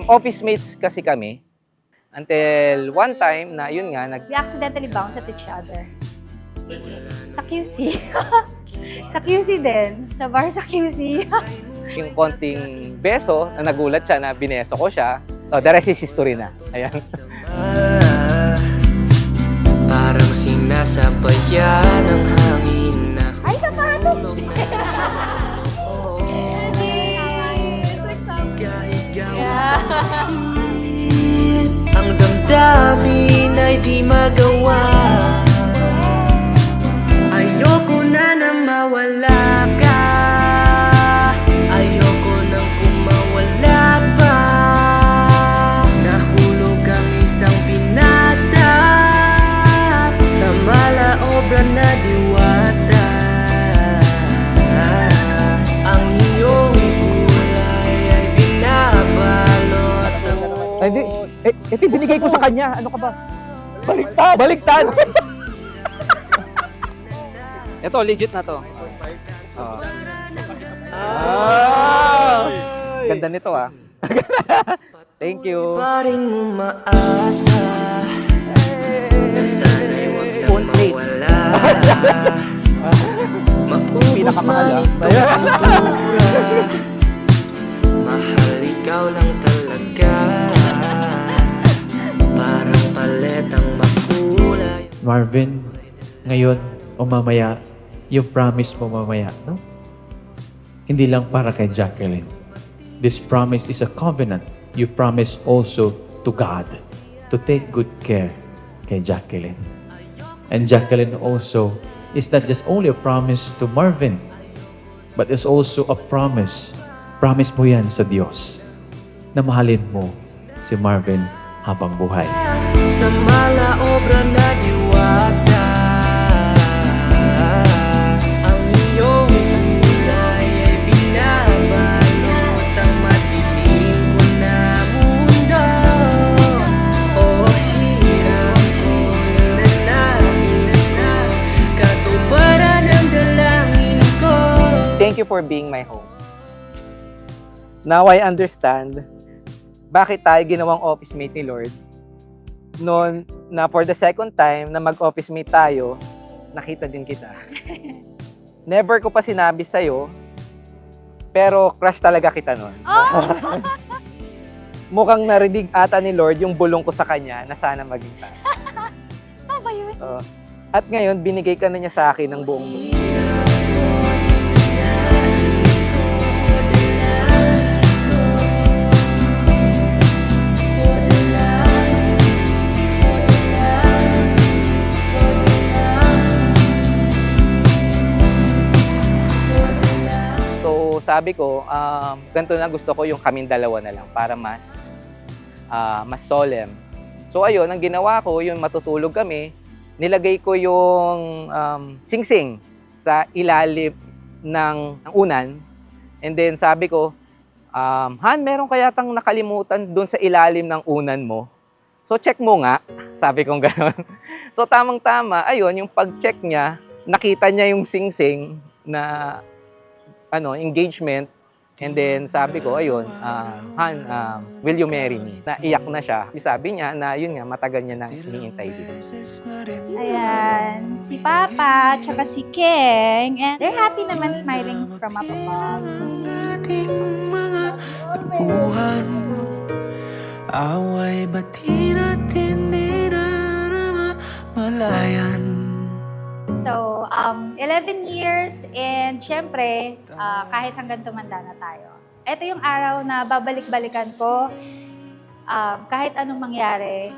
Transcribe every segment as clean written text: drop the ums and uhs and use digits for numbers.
Office mates kasi kami. Until one time na yun nga, We accidentally bounced at each other. Sa QC. Sa QC din. Sa bar sa QC. yung konting beso na nagulat siya na bineso ko siya. So, the rest is history na. Ayan. Parang sinasabayan ng hangin na Ay, sapatos! Yeah. ang damdamin ay di magawa. Ayoko na mawala ka. Ayoko nang kumawala pa. Nahulog ang isang binata sa malaobra na diwata. Ang iyong kulay ay binabalot ang Hindi. Ito binigay ko sa kanya. Ano ka ba? Baliktad! Baliktad! Ito, legit na to. Oh. Ganda nito ah. Thank you. pa rin umaasa na sana'y huwag na mawala. Maubos Pinakamahal, man ah. ito ang tura. Mahal ikaw lang talaga. Parang paletang makulay. Marvin, ngayon o mamaya, yung promise mo mamaya, no? Hindi lang para kay Jacqueline. This promise is a covenant. You promise also to God to take good care kay Jacqueline. And Jacqueline also is not just only a promise to Marvin, but is also a promise. Promise mo yan sa Diyos na mahalin mo si Marvin habang buhay. Sa malaobra na diwata. Ang iyong kulay ay binabalot ang madilim ko na mundo. O hirap ko na nais ko, katuparan ang dalangin ko. Thank you for being my home. Now I understand bakit tayo ginawang office mate ni Lord. Noon na for the second time na mag-office mate tayo, nakita din kita. Never ko pa sinabi sa'yo, pero crush talaga kita noon. Oh! Mukhang narinig ata ni Lord yung bulong ko sa kanya na sana maging tayo. Ano ba yun? At ngayon, binigay ka na niya sa akin ng buong mundo. So, sabi ko, ganito na gusto ko yung kaming dalawa na lang para mas solemn. So, ayun, ang ginawa ko, yung matutulog kami, nilagay ko yung singsing sa ilalim ng unan. And then sabi ko, Han, meron kaya tang nakalimutan dun sa ilalim ng unan mo? So, check mo nga. Sabi kong gano'n. So, tamang-tama, ayun, yung pag-check niya, nakita niya yung singsing na engagement. And then sabi ko, ayun, Han, will you marry me? Naiyak na siya. Sabi niya na yun nga, matagal niya nang hinihintay din. Ayan, si Papa, tsaka si King, and they're happy naman smiling from up above. Ating mga buwan, away ba't natin di malayan. So, 11 years and syempre, kahit hanggang tumanda na tayo. Ito yung araw na babalik-balikan ko. Kahit anong mangyari,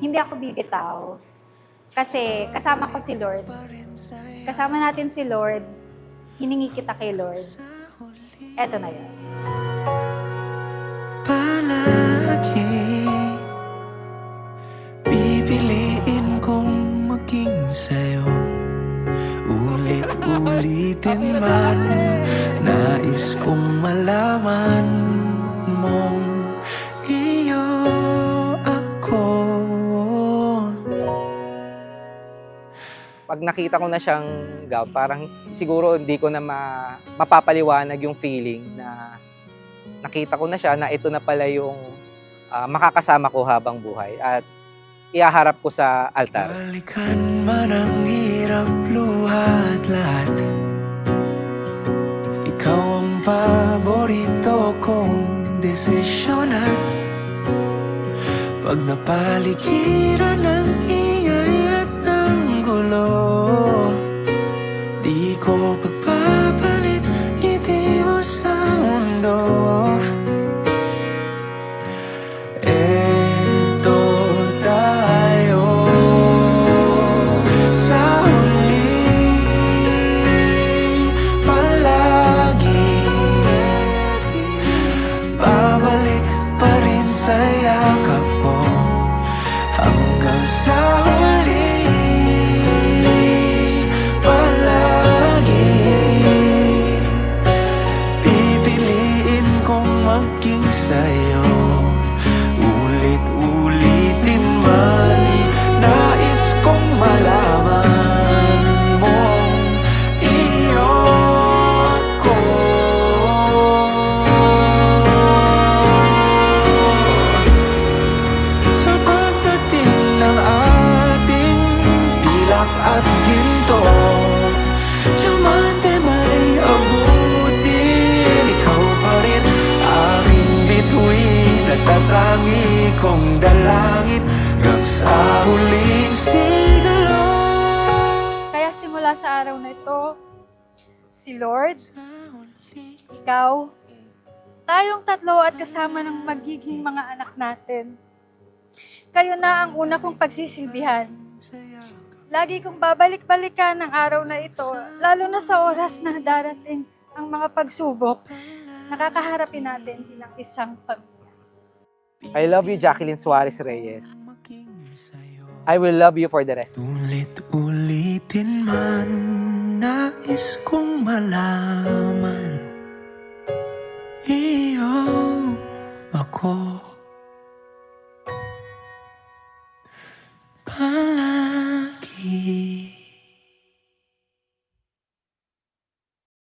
hindi ako bibitaw. Kasi kasama ko si Lord. Kasama natin si Lord. Hiningi kita kay Lord. Eto na yun. Palagi pipiliin kong maging sa'yo. Ulit-ulitin man, nais kong malaman mong iyo ako. Pag nakita ko na siyang parang siguro hindi ko na mapapaliwanag yung feeling nakita ko na siya na ito na pala yung makakasama ko habang buhay at ihaharap ko sa altar. Balikan man ang hirap, luhat lahat. Ikaw ang paborito kong desisyon at pag napaligiran ng ingay at ng gulo, di ko pagpapalit ngiti mo sa mundo. Eto tayo sa huli, palagi babalik pa rin sa yakap mo hanggang sa huli, palagi pipiliin kong maging sa'yo. Ulit-ulitin man, nais kong malaman mong iyo ako. Sa pagdating ng ating pilak at ginto, diamante may abutin, ikaw pa rin aking bituin at tatangi kong dalangin hanggang sa huling siglo. Kaya simula sa araw na ito, si Lord, ikaw, tayong tatlo at kasama ng magiging mga anak natin. Kayo na ang una kong pagsisilbihan. Lagi kong babalik-balikan ang araw na ito, lalo na sa oras na darating ang mga pagsubok na kakaharapin natin bilang isang pamilya. I love you, Jacqueline Suarez Reyes. I will love you for the rest. Ulit-ulitin man, nais kong malaman iyo ako.